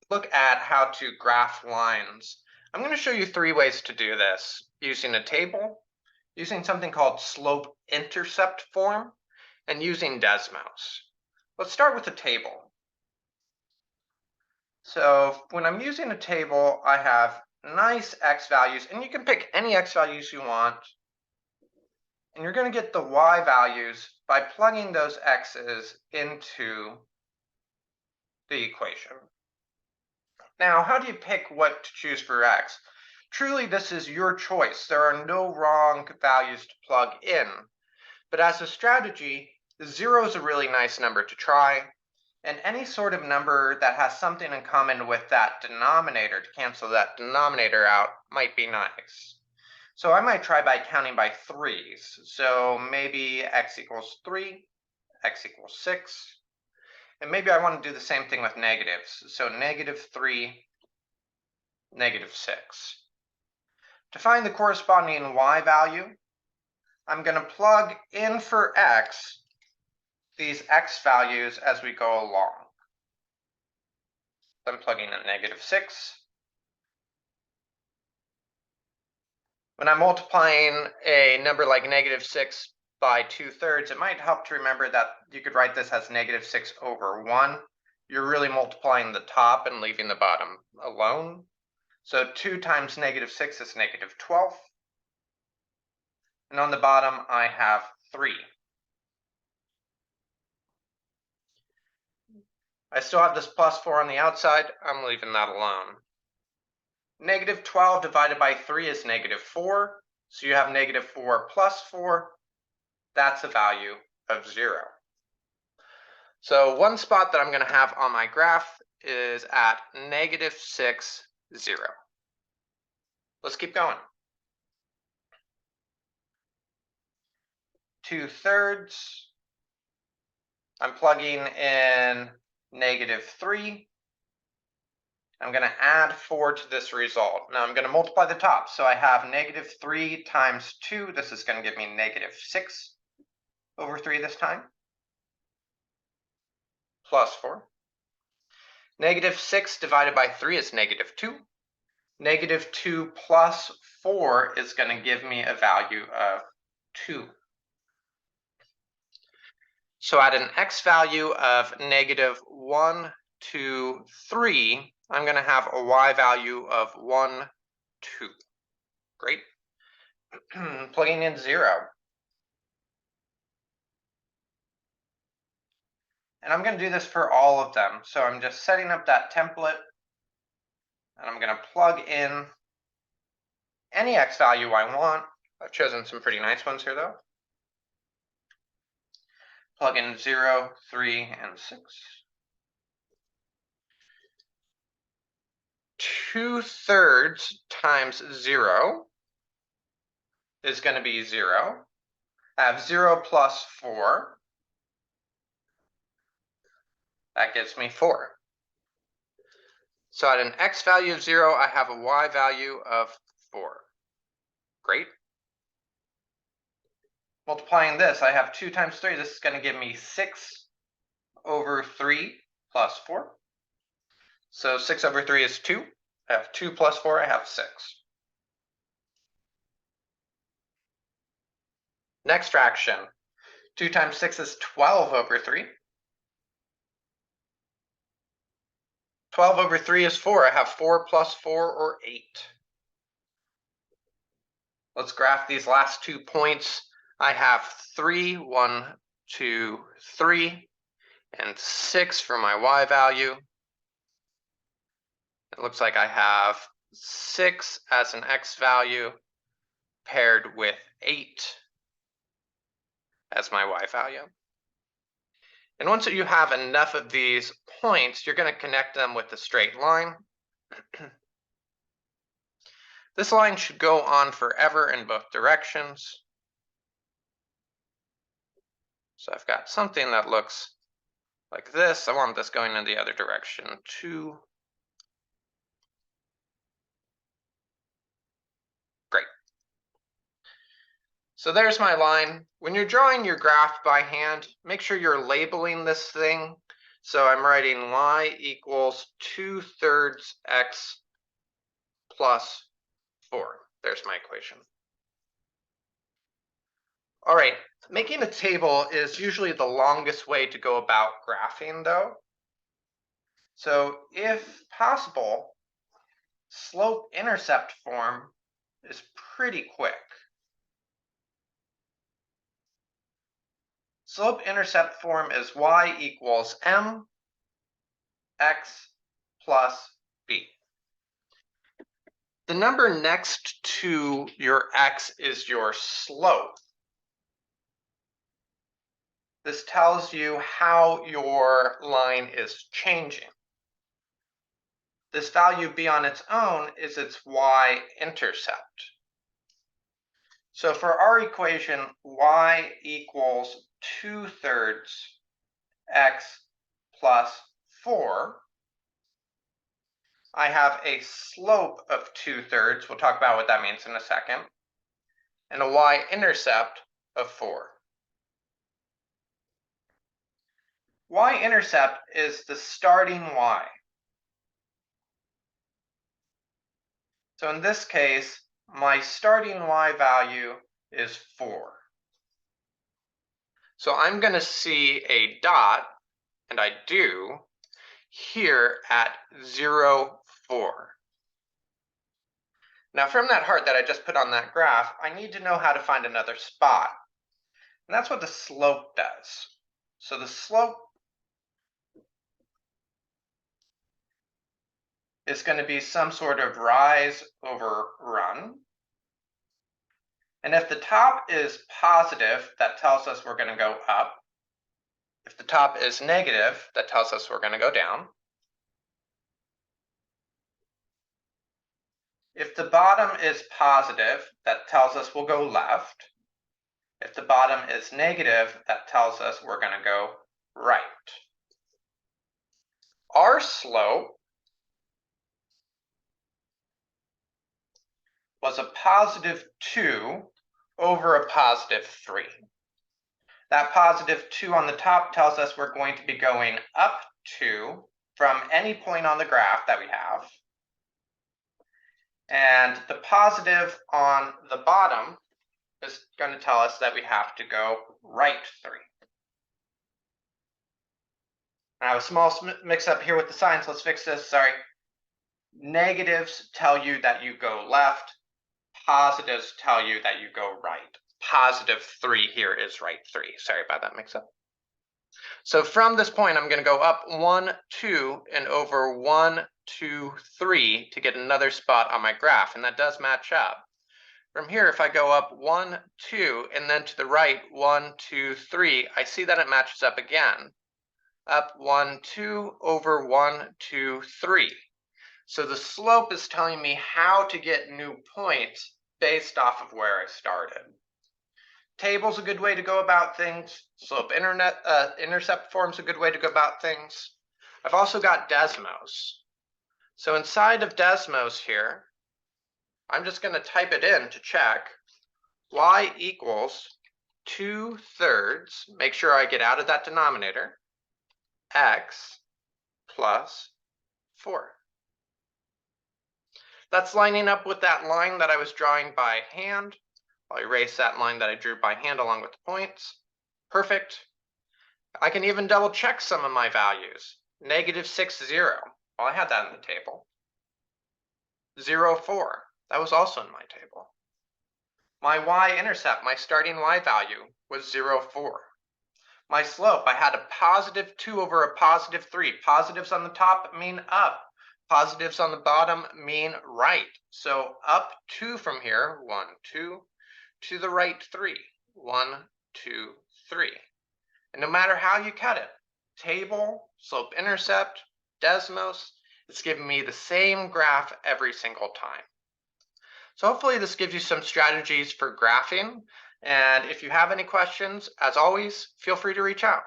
look at how to graph lines. I'm going to show you three ways to do this: using a table, using something called slope-intercept form, and using Desmos. Let's start with a table. So when I'm using a table, I have nice x values, and you can pick any x values you want. And you're going to get the y values by plugging those x's into the equation. Now, how do you pick what to choose for x? Truly, this is your choice. There are no wrong values to plug in. But as a strategy, 0 is a really nice number to try. And any sort of number that has something in common with that denominator to cancel that denominator out might be nice. So I might try by counting by threes. So maybe x equals 3, x equals 6. And maybe I want to do the same thing with negatives. So -3, -6. To find the corresponding y value, I'm going to plug in for x these x values as we go along. I'm plugging in -6. When I'm multiplying a number like -6 by 2/3, it might help to remember that you could write this as -6/1. You're really multiplying the top and leaving the bottom alone. So 2 times -6 is -12. And on the bottom, I have 3. I still have this +4 on the outside. I'm leaving that alone. -12 divided by 3 is -4. So you have -4 plus 4. That's a value of 0. So one spot that I'm going to have on my graph is at -6, 0. Let's keep going. 2/3. I'm plugging in -3. I'm going to add 4 to this result. Now I'm going to multiply the top. So I have -3 times 2. This is going to give me -6/3 this time. Plus 4. -6 divided by 3 is -2. -2 plus 4 is going to give me a value of 2. So at an x value of -1, 2, 3, I'm going to have a y value of 1, 2. Great. Plugging in 0. And I'm going to do this for all of them. So I'm just setting up that template. And I'm going to plug in any x value I want. I've chosen some pretty nice ones here, though. Plug in 0, 3, and 6. 2/3 times 0 is going to be 0. I have 0 plus 4. That gives me 4. So at an x value of 0, I have a y value of 4. Great. Multiplying this, I have 2 times 3. This is going to give me 6/3 plus 4. So 6/3 is 2. I have 2 plus 4. I have 6. Next fraction. 2 times 6 is 12/3. 12/3 is 4. I have 4 plus 4, or 8. Let's graph these last 2 points. I have 3, 1, 2, 3, and 6 for my y value. It looks like I have 6 as an x value paired with 8 as my y value. And once you have enough of these points, you're going to connect them with a straight line. This line should go on forever in both directions. So I've got something that looks like this. I want this going in the other direction too. Great. So there's my line. When you're drawing your graph by hand, make sure you're labeling this thing So I'm writing y equals 2/3 x plus 4. There's my equation. All right, making a table is usually the longest way to go about graphing though. So if possible, slope-intercept form is pretty quick. Slope-intercept form is y equals m x plus b. The number next to your x is your slope. This tells you how your line is changing. This value b on its own is its y-intercept. So for our equation, y equals 2/3 x plus 4, I have a slope of 2/3, we'll talk about what that means in a second, and a y-intercept of 4. Y-intercept is the starting y. So in this case, my starting y value is 4. So I'm going to see a dot, and I do, here at 0, 4. Now from that heart that I just put on that graph, I need to know how to find another spot. And that's what the slope does. So the slope is going to be some sort of rise over run. And if the top is positive, that tells us we're going to go up. If the top is negative, that tells us we're going to go down. If the bottom is positive, that tells us we'll go left. If the bottom is negative, that tells us we're going to go right. Our slope was a +2 over a +3. That +2 on the top tells us we're going to be going up 2 from any point on the graph that we have. And the positive on the bottom is going to tell us that we have to go right 3. I have a small mix-up here with the signs. Let's fix this. Sorry. Negatives tell you that you go left. Positives tell you that you go right. +3 here is right 3. Sorry about that mix-up. So from this point, I'm going to go up 1, 2, and over 1, 2, 3 to get another spot on my graph, and that does match up. From here, if I go up 1, 2, and then to the right 1, 2, 3, I see that it matches up again. Up 1, 2 over 1, 2, 3. So the slope is telling me how to get new points based off of where I started. Table's a good way to go about things. Slope intercept form's a good way to go about things. I've also got Desmos. So inside of Desmos here, I'm just going to type it in to check. Y equals 2/3, make sure I get out of that denominator, x plus 4. That's lining up with that line that I was drawing by hand. I'll erase that line that I drew by hand along with the points. Perfect. I can even double check some of my values. -6, 0. Well, I had that in the table. 0, 4. That was also in my table. My y-intercept, my starting y value, was 0, 4. My slope, I had a +2 over a +3. Positives on the top mean up. Positives on the bottom mean right. So up 2 from here, 1, 2, to the right 3, 1, 2, 3. And no matter how you cut it, table, slope-intercept, Desmos, it's giving me the same graph every single time. So hopefully this gives you some strategies for graphing. And if you have any questions, as always, feel free to reach out.